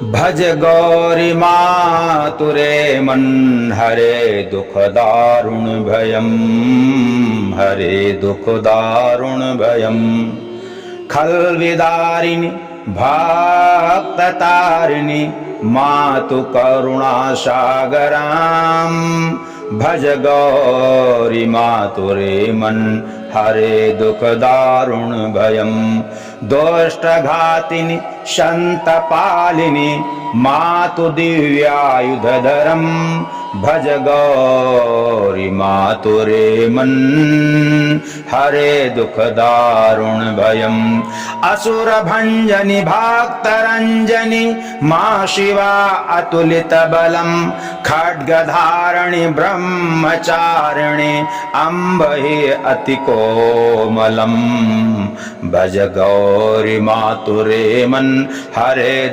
भज गौरी मातुरे मन हरे दुख दारुण भयम, हरे दुख दारुण भयम। खल विदारिणी भक्त तारिणी मातु करुणा सागराम, भज गौरी मातुरे मन हरे दुख दारुण भयम। दुष्ट घातिनी शंतपालिनी मातु दिव्यायुधधरम, भज गौरी मातुरे मन हरे दुख दारुण भयम। असुर भंजनी भक्तरंजनी मां शिवा अतुलित बलम, खड्गधारिणी ब्रह्मचारिणी अम्ब हि अति कोमलम, भज गौरी मातुरे मन हरे